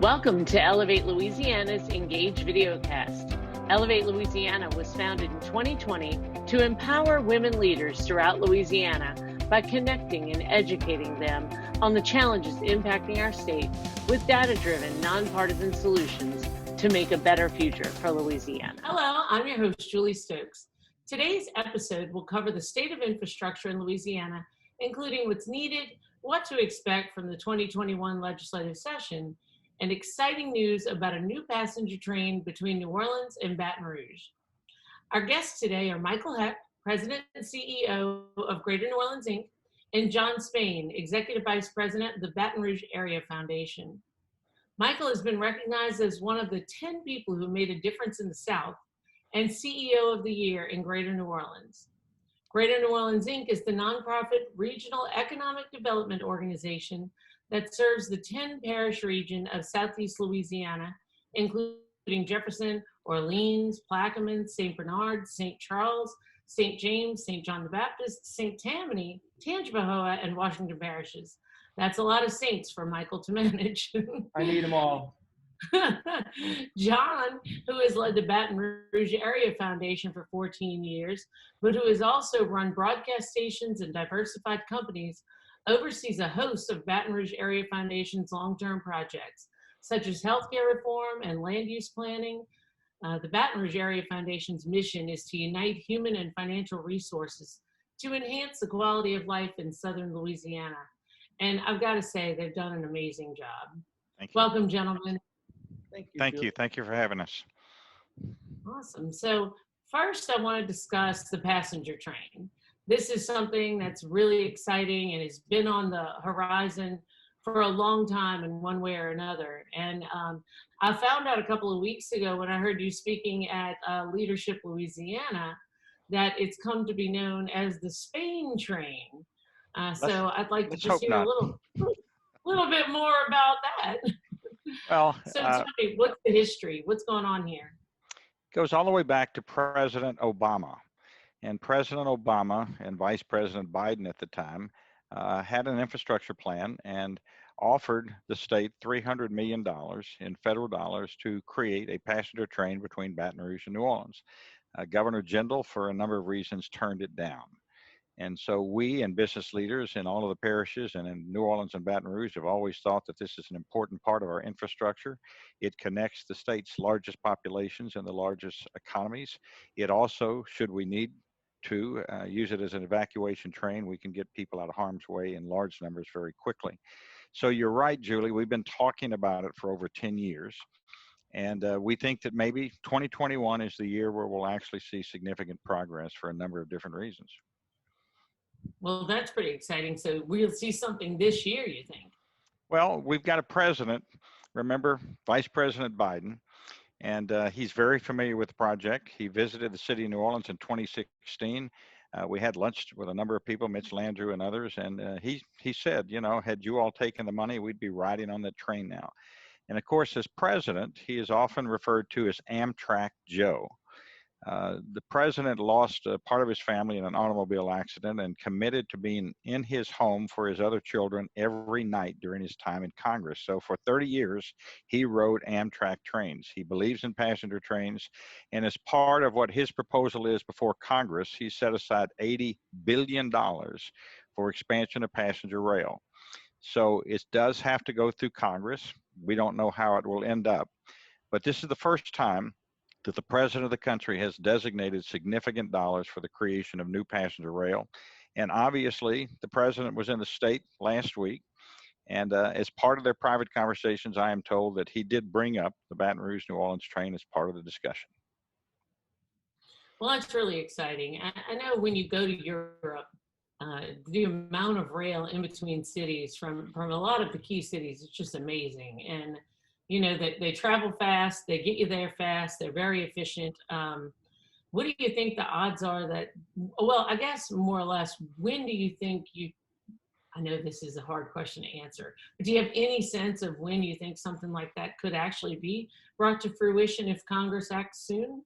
Welcome to Ellevate Louisiana's Engage Videocast. Ellevate Louisiana was founded in 2020 to empower women leaders throughout Louisiana by connecting and educating them on the challenges impacting our state with data-driven, nonpartisan solutions to make a better future for Louisiana. Hello, I'm your host, Julie Stokes. Today's episode will cover the state of infrastructure in Louisiana, including what's needed, what to expect from the 2021 legislative session, and exciting news about a new passenger train between New Orleans and Baton Rouge. Our guests today are Michael Hecht, President and CEO of Greater New Orleans, Inc., and John Spain, Executive Vice President of the Baton Rouge Area Foundation. Michael has been recognized as one of the 10 people who made a difference in the South and CEO of the Year in Greater New Orleans. Greater New Orleans, Inc. is the nonprofit regional economic development organization that serves the 10-parish region of Southeast Louisiana, including Jefferson, Orleans, Plaquemine, St. Bernard, St. Charles, St. James, St. John the Baptist, St. Tammany, Tangipahoa, and Washington parishes. That's a lot of saints for Michael to manage. I need them all. John, who has led the Baton Rouge Area Foundation for 14 years, but who has also run broadcast stations and diversified companies, oversees a host of Baton Rouge Area Foundation's long-term projects, such as healthcare reform and land use planning. The Baton Rouge Area Foundation's mission is to unite human and financial resources to enhance the quality of life in Southern Louisiana. And I've got to say, they've done an amazing job. Thank you. Welcome, gentlemen. Thank you. Thank you for having us. Awesome. So first, I want to discuss the passenger train. This is something that's really exciting and has been on the horizon for a long time in one way or another. And I found out a couple of weeks ago when I heard you speaking at Leadership Louisiana that it's come to be known as the Spain train. So I'd like to just hear a little bit more about that. Well, so tell me, what's the history? What's going on here? It goes all the way back to President Obama. And President Obama and Vice President Biden at the time had an infrastructure plan and offered the state $300 million in federal dollars to create a passenger train between Baton Rouge and New Orleans. Governor Jindal, for a number of reasons, turned it down. And so we and business leaders in all of the parishes and in New Orleans and Baton Rouge have always thought that this is an important part of our infrastructure. It connects the state's largest populations and the largest economies. It also, should we need to use it as an evacuation train, we can get people out of harm's way in large numbers very quickly. So you're right, Julie, we've been talking about it for over 10 years. And we think that maybe 2021 is the year where we'll actually see significant progress for a number of different reasons. Well, that's pretty exciting. So we'll see something this year, you think? Well, we've got a president, remember, Vice President Biden, and he's very familiar with the project. He visited the city of New Orleans in 2016. We had lunch with a number of people, Mitch Landrieu and others, and he said, you know, had you all taken the money, we'd be riding on that train now. And of course, as president, he is often referred to as Amtrak Joe. The president lost part of his family in an automobile accident and committed to being in his home for his other children every night during his time in Congress. So for 30 years, he rode Amtrak trains. He believes in passenger trains. And as part of what his proposal is before Congress, he set aside $80 billion for expansion of passenger rail. So it does have to go through Congress. We don't know how it will end up. But this is the first time that the president of the country has designated significant dollars for the creation of new passenger rail. And obviously, the president was in the state last week. And as part of their private conversations, I am told that he did bring up the Baton Rouge New Orleans train as part of the discussion. Well, that's really exciting. I know when you go to Europe, the amount of rail in between cities from a lot of the key cities is just amazing. And you know, that they travel fast, they get you there fast, they're very efficient. What do you think the odds are that, well, I guess more or less, when do you think I know this is a hard question to answer, but do you have any sense of when you think something like that could actually be brought to fruition if Congress acts soon?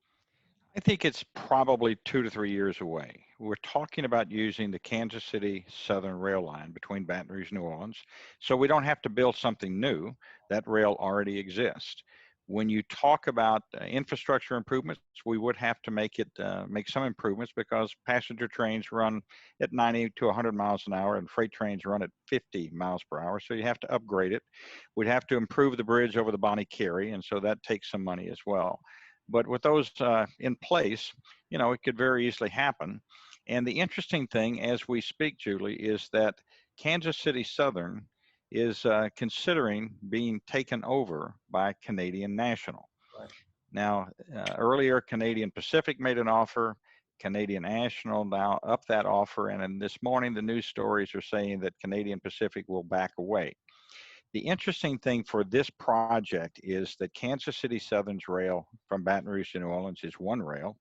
I think it's probably 2 to 3 years away. We're talking about using the Kansas City Southern Rail line between Baton Rouge and New Orleans. So we don't have to build something new. That rail already exists. When you talk about infrastructure improvements, we would have to make some improvements because passenger trains run at 90 to 100 miles an hour and freight trains run at 50 miles per hour. So you have to upgrade it. We'd have to improve the bridge over the Bonnie Carey, and so that takes some money as well. But with those in place, it could very easily happen. And the interesting thing as we speak, Julie, is that Kansas City Southern is considering being taken over by Canadian National. Right. Now, earlier, Canadian Pacific made an offer. Canadian National now upped that offer. And in this morning, the news stories are saying that Canadian Pacific will back away. The interesting thing for this project is that Kansas City Southern's rail from Baton Rouge to New Orleans is one rail.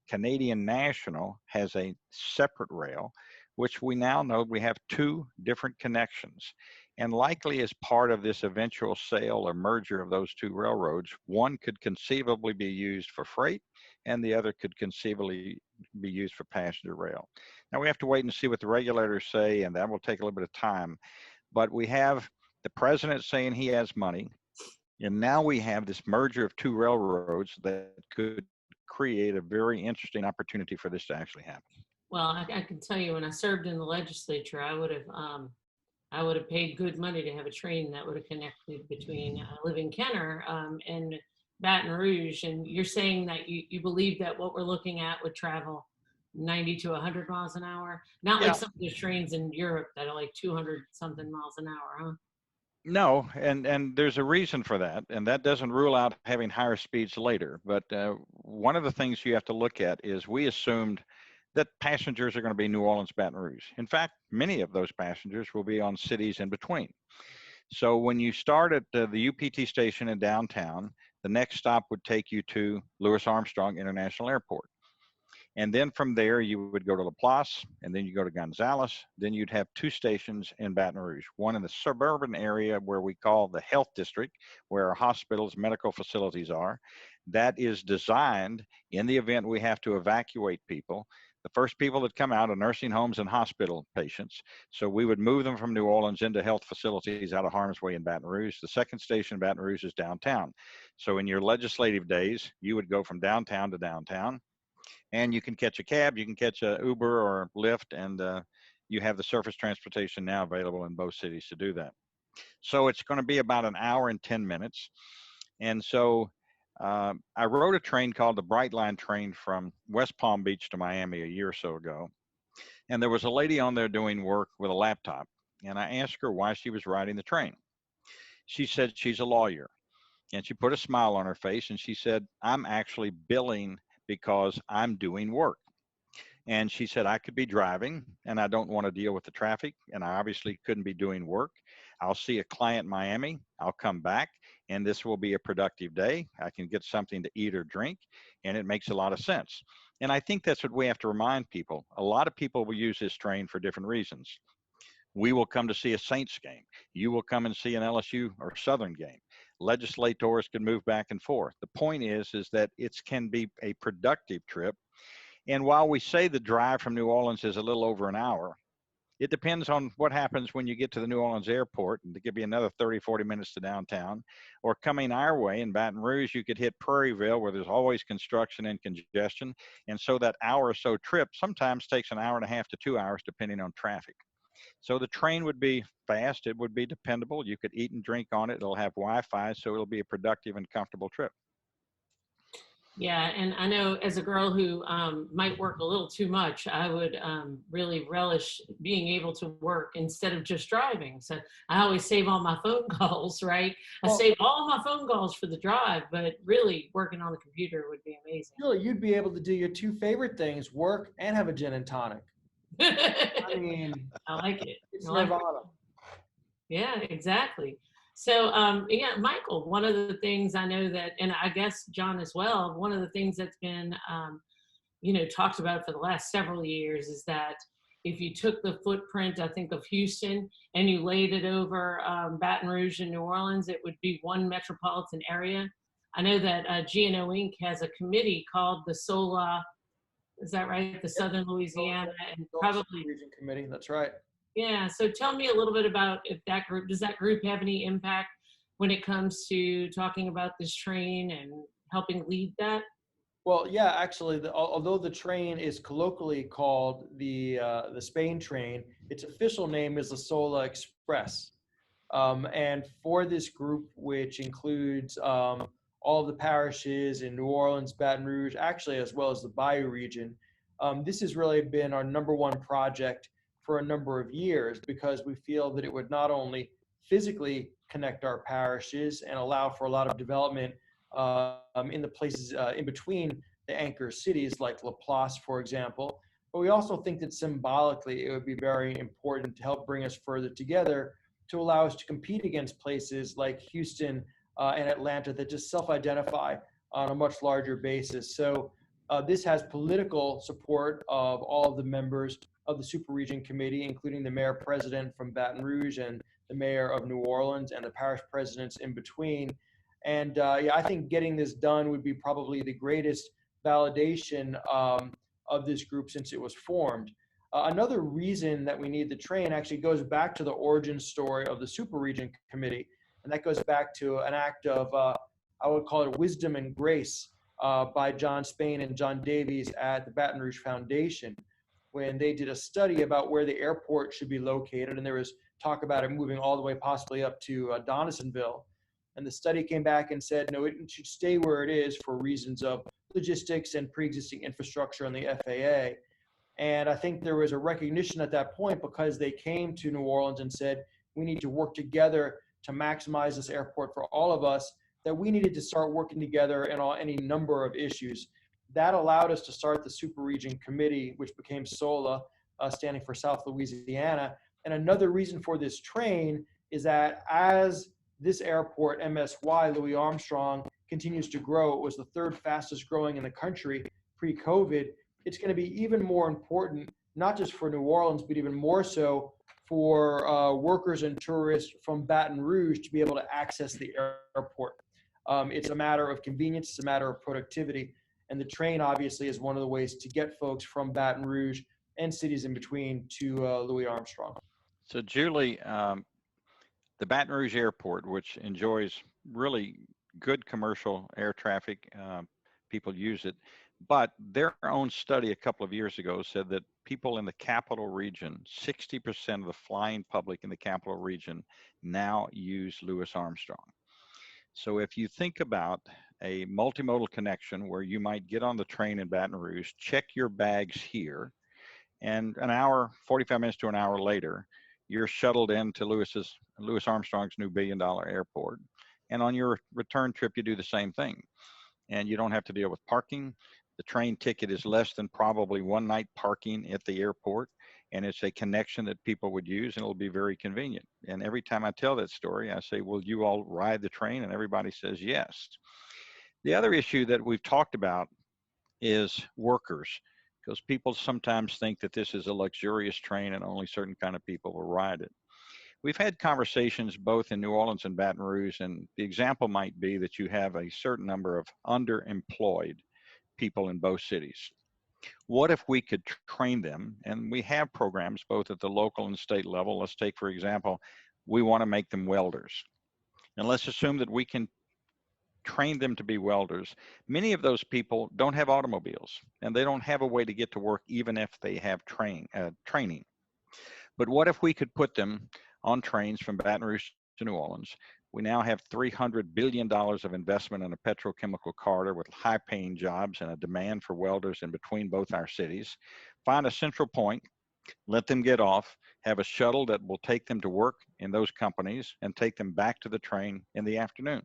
Canadian National has a separate rail, which we now know we have two different connections. And likely as part of this eventual sale or merger of those two railroads, one could conceivably be used for freight and the other could conceivably be used for passenger rail. Now we have to wait and see what the regulators say, and that will take a little bit of time. But we have the president saying he has money, and now we have this merger of two railroads that could create a very interesting opportunity for this to actually happen. Well, I can tell you, when I served in the legislature, I would have paid good money to have a train that would have connected between I live in Kenner and Baton Rouge. And you're saying that you believe that what we're looking at would travel 90 to 100 miles an hour, not like some of the trains in Europe that are like 200 something miles an hour, huh? No, and there's a reason for that, and that doesn't rule out having higher speeds later. But one of the things you have to look at is we assumed that passengers are going to be New Orleans, Baton Rouge. In fact, many of those passengers will be on cities in between. So when you start at the UPT station in downtown, the next stop would take you to Louis Armstrong International Airport. And then from there, you would go to Laplace, and then you go to Gonzales. Then you'd have two stations in Baton Rouge, one in the suburban area where we call the health district, where our hospitals, medical facilities are. That is designed in the event we have to evacuate people. The first people that come out are nursing homes and hospital patients. So we would move them from New Orleans into health facilities out of harm's way in Baton Rouge. The second station in Baton Rouge is downtown. So in your legislative days, you would go from downtown to downtown. And you can catch a cab, you can catch a Uber or Lyft, and you have the surface transportation now available in both cities to do that. So it's going to be about an hour and 10 minutes. And so I rode a train called the Bright Line train from West Palm Beach to Miami a year or so ago. And there was a lady on there doing work with a laptop. And I asked her why she was riding the train. She said she's a lawyer. And she put a smile on her face and she said, I'm actually billing because I'm doing work. And she said, I could be driving and I don't want to deal with the traffic. And I obviously couldn't be doing work. I'll see a client in Miami. I'll come back and this will be a productive day. I can get something to eat or drink. And it makes a lot of sense. And I think that's what we have to remind people. A lot of people will use this train for different reasons. We will come to see a Saints game. You will come and see an LSU or Southern game. Legislators can move back and forth. The point is that it can be a productive trip. And while we say the drive from New Orleans is a little over an hour, it depends on what happens when you get to the New Orleans airport, and it could be another 30, 40 minutes to downtown. Or coming our way in Baton Rouge, you could hit Prairieville where there's always construction and congestion. And so that hour or so trip sometimes takes an hour and a half to 2 hours depending on traffic. So the train would be fast, it would be dependable. You could eat and drink on it. It'll have Wi-Fi, so it'll be a productive and comfortable trip. Yeah, and I know as a girl who might work a little too much, I would really relish being able to work instead of just driving. So I always save all my phone calls, right? I save all my phone calls for the drive, but really working on the computer would be amazing. Really, you'd be able to do your two favorite things, work and have a gin and tonic. I mean, I like it. It's like nirvana. Yeah, exactly. So, yeah, Michael, one of the things I know that, and I guess John as well, one of the things that's been, talked about for the last several years is that if you took the footprint, I think, of Houston and you laid it over Baton Rouge and New Orleans, it would be one metropolitan area. I know that GNO Inc. has a committee called the SOLA, is that right? The Southern Louisiana, and probably Region Committee. That's right. yeah. So tell me a little bit about if that group, does that group have any impact when it comes to talking about this train and helping lead that? Well, yeah, actually, although the train is colloquially called the Spain train, its official name is the Sola Express. And for this group, which includes all of the parishes in New Orleans, Baton Rouge, actually, as well as the Bayou region, this has really been our number one project for a number of years, because we feel that it would not only physically connect our parishes and allow for a lot of development in the places in between the anchor cities like Laplace, for example, but we also think that symbolically it would be very important to help bring us further together, to allow us to compete against places like Houston and Atlanta that just self-identify on a much larger basis. So this has political support of all of the members of the Super Region Committee, including the mayor president from Baton Rouge and the mayor of New Orleans and the parish presidents in between. And yeah, I think getting this done would be probably the greatest validation of this group since it was formed. Another reason that we need the train actually goes back to the origin story of the Super Region Committee, and that goes back to an act of, I would call it wisdom and grace by John Spain and John Davies at the Baton Rouge Foundation, when they did a study about where the airport should be located, and there was talk about it moving all the way possibly up to Donaldsonville. And the study came back and said, no, it should stay where it is for reasons of logistics and pre-existing infrastructure on the FAA. And I think there was a recognition at that point, because they came to New Orleans and said, we need to work together to maximize this airport for all of us, that we needed to start working together in any number of issues. That allowed us to start the Super Region Committee, which became SOLA, standing for South Louisiana. And another reason for this train is that as this airport, MSY, Louis Armstrong, continues to grow, it was the third fastest growing in the country pre-COVID. It's going to be even more important, not just for New Orleans, but even more so for workers and tourists from Baton Rouge to be able to access the airport. It's a matter of convenience, it's a matter of productivity, and the train obviously is one of the ways to get folks from Baton Rouge and cities in between to Louis Armstrong. So Julie, the Baton Rouge Airport, which enjoys really good commercial air traffic, people use it, but their own study a couple of years ago said that people in the capital region, 60% of the flying public in the capital region now use Louis Armstrong. So if you think about a multimodal connection where you might get on the train in Baton Rouge, check your bags here, and an hour, 45 minutes to an hour later, you're shuttled into Louis Armstrong's new billion-dollar airport. And on your return trip, you do the same thing. And you don't have to deal with parking. The train ticket is less than probably one night parking at the airport. And it's a connection that people would use, and it'll be very convenient. And every time I tell that story, I say, will you all ride the train? And everybody says yes. The other issue that we've talked about is workers, because people sometimes think that this is a luxurious train and only certain kind of people will ride it. We've had conversations both in New Orleans and Baton Rouge, and the example might be that you have a certain number of underemployed people in both cities. What if we could train them? And we have programs both at the local and state level. Let's take, for example, we want to make them welders. And let's assume that we can train them to be welders. Many of those people don't have automobiles, and they don't have a way to get to work even if they have training. But what if we could put them on trains from Baton Rouge to New Orleans? We now have $300 billion of investment in a petrochemical corridor with high-paying jobs and a demand for welders in between both our cities. Find a central point, let them get off, have a shuttle that will take them to work in those companies and take them back to the train in the afternoon.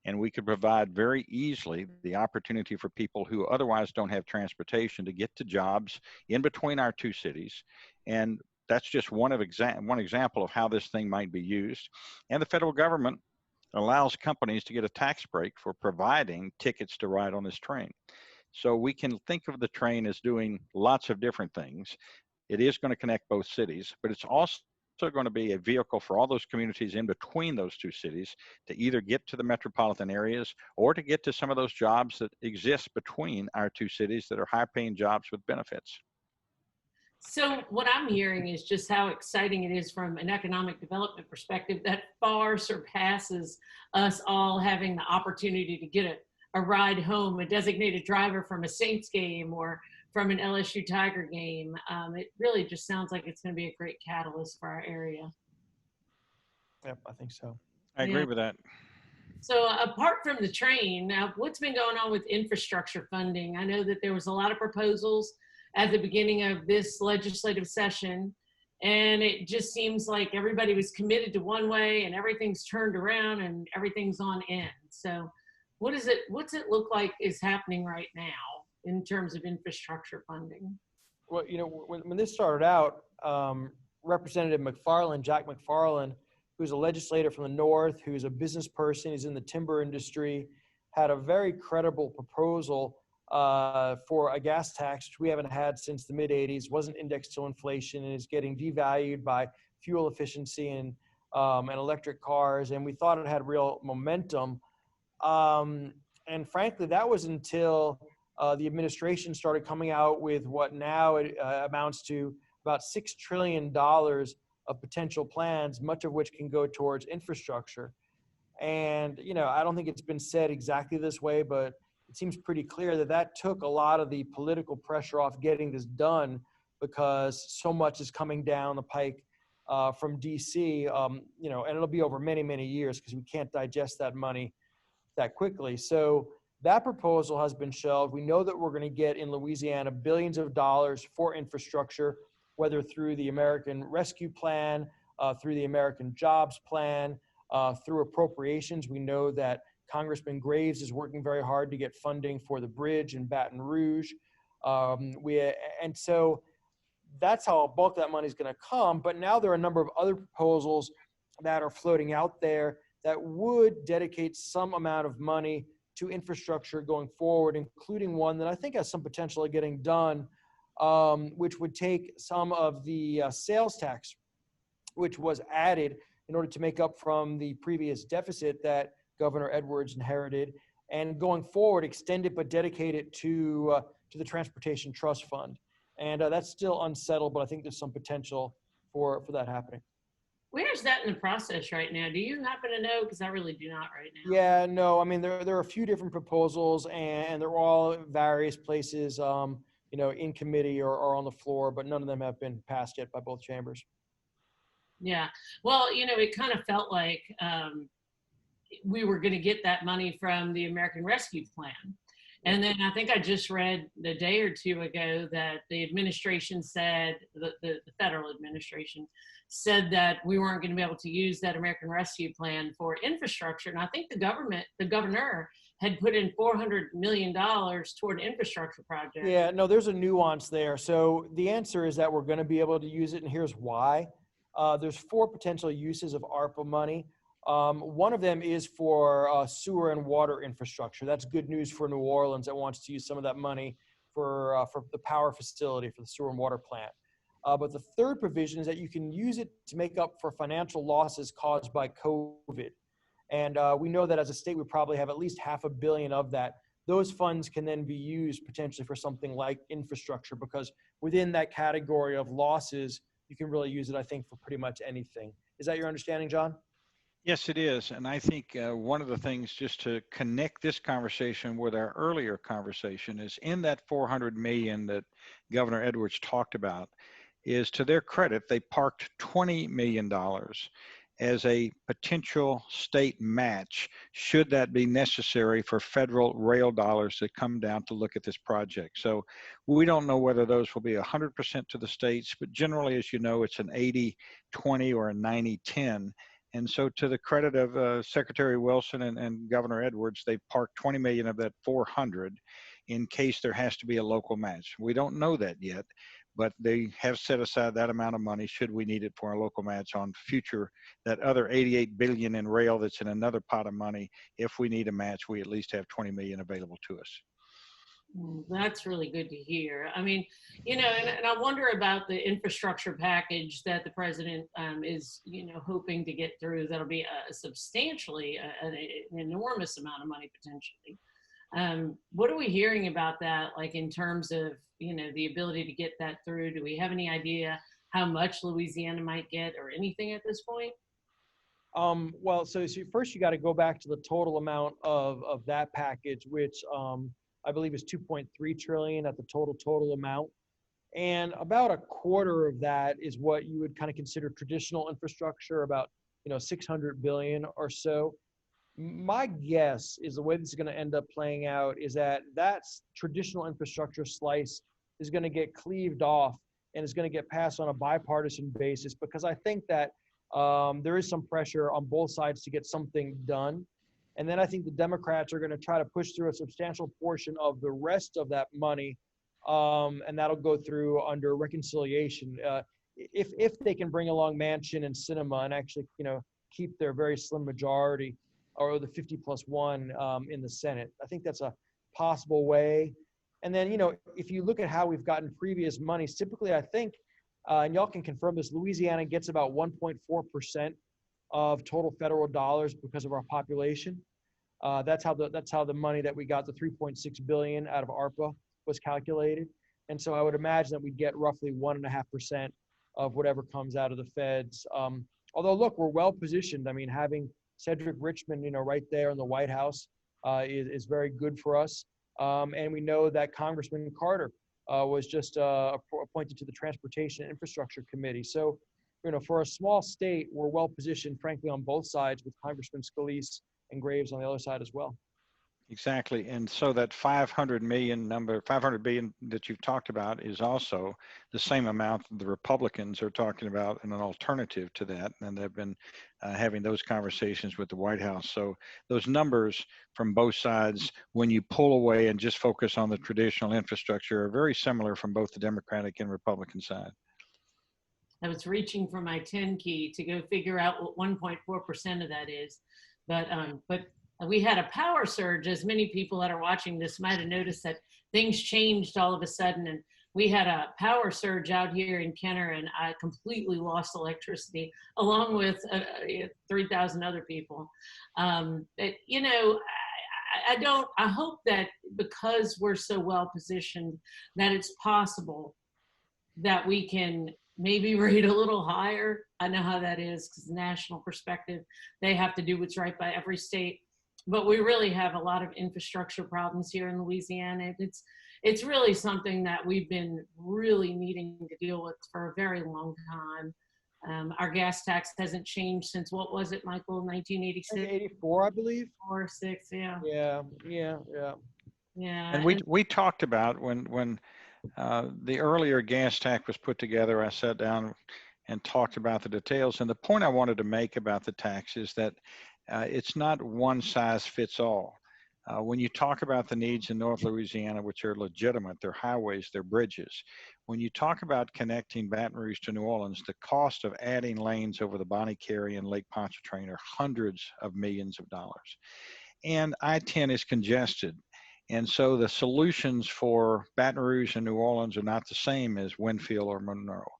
And we could provide very easily the opportunity for people who otherwise don't have transportation to get to jobs in between our two cities. And that's just one example of how this thing might be used. And the federal government allows companies to get a tax break for providing tickets to ride on this train. So we can think of the train as doing lots of different things. It is going to connect both cities, but it's also going to be a vehicle for all those communities in between those two cities to either get to the metropolitan areas or to get to some of those jobs that exist between our two cities that are high-paying jobs with benefits. So what I'm hearing is just how exciting it is from an economic development perspective that far surpasses us all having the opportunity to get a ride home, a designated driver from a Saints game or from an LSU Tiger game. It really just sounds like it's going to be a great catalyst for our area. Yep, I think so. I agree with that. So apart from the train, now what's been going on with infrastructure funding? I know that there was a lot of proposals at the beginning of this legislative session, and it just seems like everybody was committed to one way and everything's turned around and everything's on end. So what's it look like is happening right now in terms of infrastructure funding? Well, you know, when this started out, Representative Jack McFarland, who's a legislator from the North, who's a business person, he's in the timber industry, had a very credible proposal for a gas tax, which we haven't had since the mid-'80s, wasn't indexed to inflation, and is getting devalued by fuel efficiency and electric cars. And we thought it had real momentum. And frankly, that was until the administration started coming out with what now amounts to about $6 trillion of potential plans, much of which can go towards infrastructure. And, you know, I don't think it's been said exactly this way, but it seems pretty clear that that took a lot of the political pressure off getting this done because so much is coming down the pike from DC, you know, and it'll be over many, many years because we can't digest that money that quickly. So that proposal has been shelved. We know that we're going to get in Louisiana billions of dollars for infrastructure, whether through the American Rescue Plan, through the American Jobs Plan, through appropriations. We know that Congressman Graves is working very hard to get funding for the bridge in Baton Rouge. And so that's how a bulk of that money is going to come. But now there are a number of other proposals that are floating out there that would dedicate some amount of money to infrastructure going forward, including one that I think has some potential of getting done, which would take some of the sales tax, which was added in order to make up from the previous deficit that Governor Edwards inherited, and going forward, extend it but dedicate it to the Transportation Trust Fund. And that's still unsettled, but I think there's some potential for that happening. Where's that in the process right now? Do you happen to know? Because I really do not right now. Yeah, no, I mean, there are a few different proposals, and they're all various places, you know, in committee or on the floor, but none of them have been passed yet by both chambers. Yeah, well, you know, it kind of felt like we were going to get that money from the American Rescue Plan. And then I think I just read a day or two ago that the administration said, the federal administration said that we weren't going to be able to use that American Rescue Plan for infrastructure. And I think the governor had put in $400 million toward infrastructure projects. Yeah, no, there's a nuance there. So the answer is that we're going to be able to use it, and here's why. There's 4 potential uses of ARPA money. One of them is for sewer and water infrastructure. That's good news for New Orleans that wants to use some of that money for the power facility for the sewer and water plant. But the third provision is that you can use it to make up for financial losses caused by COVID. And we know that as a state, we probably have at least $500 million of that. Those funds can then be used potentially for something like infrastructure, because within that category of losses, you can really use it, I think, for pretty much anything. Is that your understanding, John? Yes, it is. And I think one of the things, just to connect this conversation with our earlier conversation, is in that $400 million that Governor Edwards talked about, is to their credit, they parked $20 million as a potential state match, should that be necessary for federal rail dollars that come down to look at this project. So we don't know whether those will be 100% to the states, but generally, as you know, it's an 80-20 or a 90-10. And so to the credit of Secretary Wilson and Governor Edwards, they parked 20 million of that 400 in case there has to be a local match. We don't know that yet, but they have set aside that amount of money should we need it for a local match on future, that other 88 billion in rail that's in another pot of money. If we need a match, we at least have 20 million available to us. That's really good to hear. I mean, and I wonder about the infrastructure package that the president is, hoping to get through. That'll be a substantially, an enormous amount of money potentially. What are we hearing about that, like in terms of, the ability to get that through? Do we have any idea how much Louisiana might get or anything at this point? Well, so first you got to go back to the total amount of that package, which I believe is 2.3 trillion at the total amount. And about a quarter of that is what you would kind of consider traditional infrastructure, about 600 billion or so. My guess is the way this is going to end up playing out is that traditional infrastructure slice is going to get cleaved off and is going to get passed on a bipartisan basis, because I think that there is some pressure on both sides to get something done. And then I think the Democrats are going to try to push through a substantial portion of the rest of that money, and that'll go through under reconciliation. If they can bring along Manchin and Sinema and actually, keep their very slim majority, or the 50+1 in the Senate, I think that's a possible way. And then, if you look at how we've gotten previous monies, typically I think, and y'all can confirm this, Louisiana gets about 1.4% of total federal dollars because of our population. That's how the money that we got, the 3.6 billion out of ARPA, was calculated. And so I would imagine that we'd get roughly 1.5% of whatever comes out of the feds. Although, look, we're well positioned. I mean, having Cedric Richmond, right there in the White House is very good for us. And we know that Congressman Carter was just appointed to the Transportation and Infrastructure Committee. So, for a small state, we're well positioned, frankly, on both sides, with Congressman Scalise and Graves on the other side as well. Exactly. And so that 500 billion that you've talked about is also the same amount the Republicans are talking about in an alternative to that. And they've been having those conversations with the White House. So those numbers from both sides, when you pull away and just focus on the traditional infrastructure, are very similar from both the Democratic and Republican side. I was reaching for my 10 key to go figure out what 1.4% of that is. But we had a power surge, as many people that are watching this might have noticed, that things changed all of a sudden. And we had a power surge out here in Kenner, and I completely lost electricity along with 3,000 other people. I hope that because we're so well positioned, that it's possible that we can maybe rate a little higher. I know how that is, because national perspective, they have to do what's right by every state. But we really have a lot of infrastructure problems here in Louisiana. It's really something that we've been really needing to deal with for a very long time. Our gas tax hasn't changed since, what was it, Michael, 1986? 84, I believe. 4, 6, yeah. Yeah. And we talked about when the earlier gas tax was put together, I sat down and talked about the details. And the point I wanted to make about the tax is that it's not one size fits all. When you talk about the needs in North Louisiana, which are legitimate, they're highways, they're bridges. When you talk about connecting Baton Rouge to New Orleans, the cost of adding lanes over the Bonnie Carey and Lake Pontchartrain are hundreds of millions of dollars. And I-10 is congested. And so the solutions for Baton Rouge and New Orleans are not the same as Winfield or Monroe.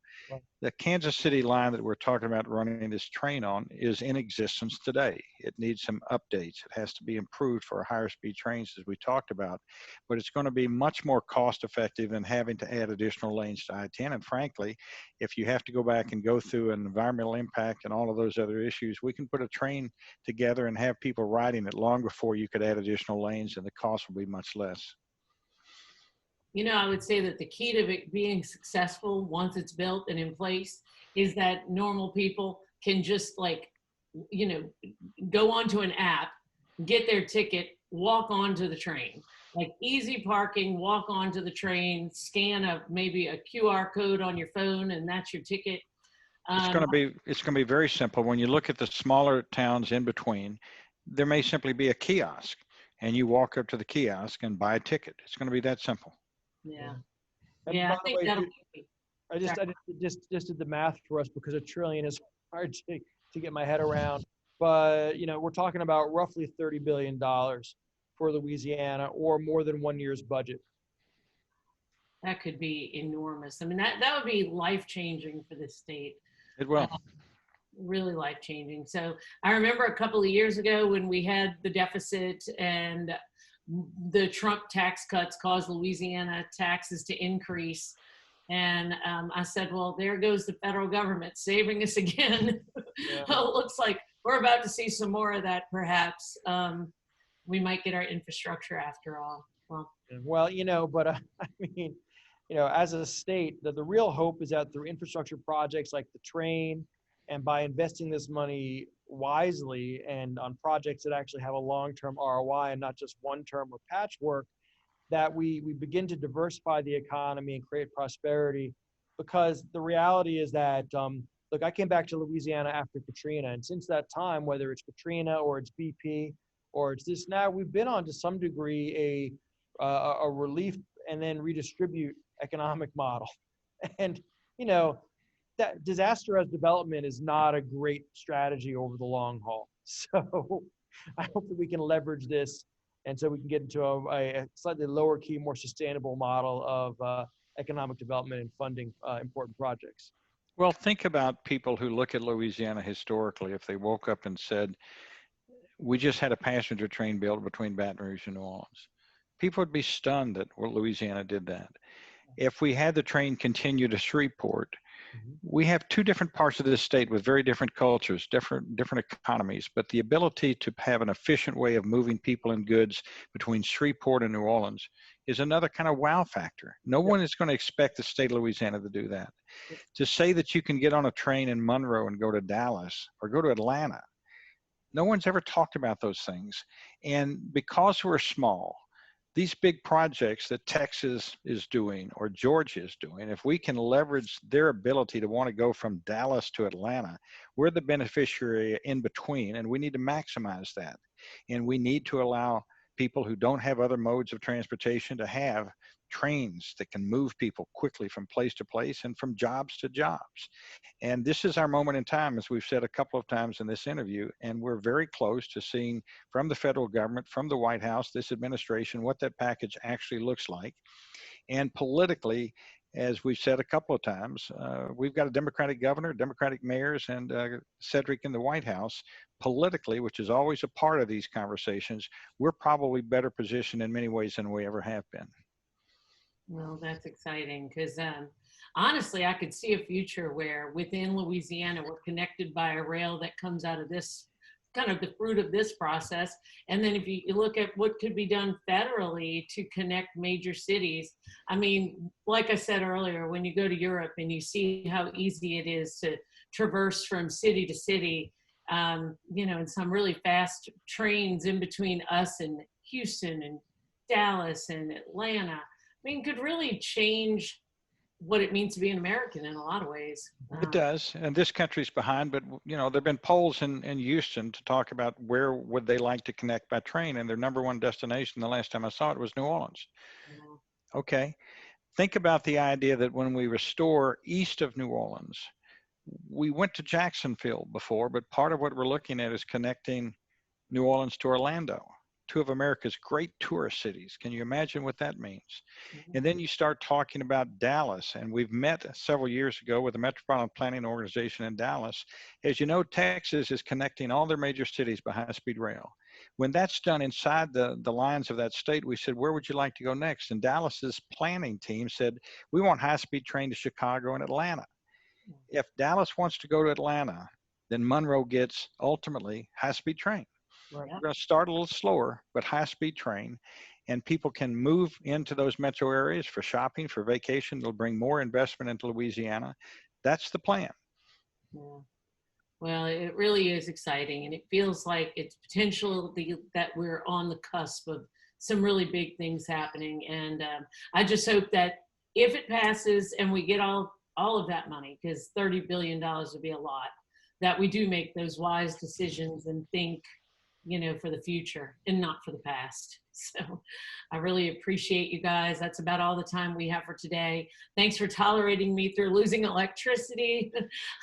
The Kansas City line that we're talking about running this train on is in existence today. It needs some updates. It has to be improved for higher speed trains, as we talked about, but it's going to be much more cost effective than having to add additional lanes to I-10. And frankly, if you have to go back and go through an environmental impact and all of those other issues, we can put a train together and have people riding it long before you could add additional lanes, and the cost will be much less. I would say that the key to it being successful once it's built and in place is that normal people can just go onto an app, get their ticket, walk onto the train. Like easy parking, walk onto the train, scan maybe a QR code on your phone, and that's your ticket. It's going to be very simple. When you look at the smaller towns in between, there may simply be a kiosk, and you walk up to the kiosk and buy a ticket. It's going to be that simple. Yeah. I think that'll be. I just did the math for us, because $1 trillion is hard to get my head around. But we're talking about roughly $30 billion for Louisiana, or more than 1 year's budget. That could be enormous. I mean, that would be life-changing for the state. It will. Really life-changing. So I remember a couple of years ago when we had the deficit and the Trump tax cuts caused Louisiana taxes to increase. And I said, well, there goes the federal government saving us again. Yeah. Well, it looks like we're about to see some more of that, perhaps. We might get our infrastructure after all. Well, but I mean, as a state, the real hope is that through infrastructure projects like the train, and by investing this money wisely and on projects that actually have a long-term ROI and not just one-term or patchwork, that we begin to diversify the economy and create prosperity. Because the reality is that, look, I came back to Louisiana after Katrina, and since that time, whether it's Katrina or it's BP or it's this now, we've been on to some degree a relief and then redistribute economic model. And, that disaster as development is not a great strategy over the long haul. So I hope that we can leverage this, and so we can get into a slightly lower key, more sustainable model of economic development and funding important projects. Well, think about people who look at Louisiana historically. If they woke up and said, we just had a passenger train built between Baton Rouge and New Orleans, people would be stunned that Louisiana did that. If we had the train continue to Shreveport, we have two different parts of this state with very different cultures, different economies, but the ability to have an efficient way of moving people and goods between Shreveport and New Orleans is another kind of wow factor. No one is going to expect the state of Louisiana to do that. To say that you can get on a train in Monroe and go to Dallas or go to Atlanta, no one's ever talked about those things. And because we're small, these big projects that Texas is doing or Georgia is doing, if we can leverage their ability to want to go from Dallas to Atlanta, we're the beneficiary in between, and we need to maximize that. And we need to allow people who don't have other modes of transportation to have trains that can move people quickly from place to place and from jobs to jobs. And this is our moment in time, as we've said a couple of times in this interview, and we're very close to seeing from the federal government, from the White House, this administration, what that package actually looks like. And politically, as we've said a couple of times, we've got a Democratic governor, Democratic mayors, and Cedric in the White House. Politically, which is always a part of these conversations, we're probably better positioned in many ways than we ever have been. Well, that's exciting because honestly, I could see a future where within Louisiana, we're connected by a rail that comes out of this, kind of the fruit of this process. And then if you look at what could be done federally to connect major cities, I mean, like I said earlier, when you go to Europe and you see how easy it is to traverse from city to city, and some really fast trains in between us and Houston and Dallas and Atlanta, I mean, could really change what it means to be an American in a lot of ways. It does, and this country's behind, but there've been polls in Houston to talk about where would they like to connect by train, and their number one destination the last time I saw it was New Orleans. Yeah. Okay, think about the idea that when we restore east of New Orleans, we went to Jacksonville before, but part of what we're looking at is connecting New Orleans to Orlando, two of America's great tourist cities. Can you imagine what that means? Mm-hmm. And then you start talking about Dallas, and we've met several years ago with the Metropolitan Planning Organization in Dallas. As you know, Texas is connecting all their major cities by high-speed rail. When that's done inside the lines of that state, we said, where would you like to go next? And Dallas's planning team said, we want high-speed train to Chicago and Atlanta. If Dallas wants to go to Atlanta, then Monroe gets ultimately high-speed train. Right. We're going to start a little slower, but high-speed train, and people can move into those metro areas for shopping, for vacation. It'll bring more investment into Louisiana. That's the plan. Yeah. Well, it really is exciting, and it feels like it's potential that we're on the cusp of some really big things happening. And I just hope that if it passes and we get all of that money, because $30 billion would be a lot, that we do make those wise decisions and think, for the future and not for the past. So I really appreciate you guys. That's about all the time we have for today. Thanks for tolerating me through losing electricity.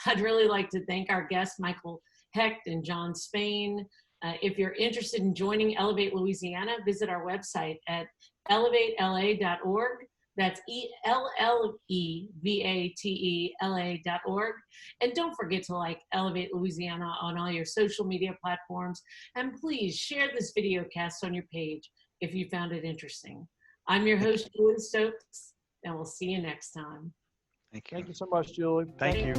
I'd really like to thank our guests, Michael Hecht and John Spain. If you're interested in joining Ellevate Louisiana, visit our website at ellevatela.org. That's ELLEVATELA.org. And don't forget to like Ellevate Louisiana on all your social media platforms. And please share this video cast on your page if you found it interesting. I'm your host, Julie Stokes, and we'll see you next time. Thank you. Thank you so much, Julie. Thank you.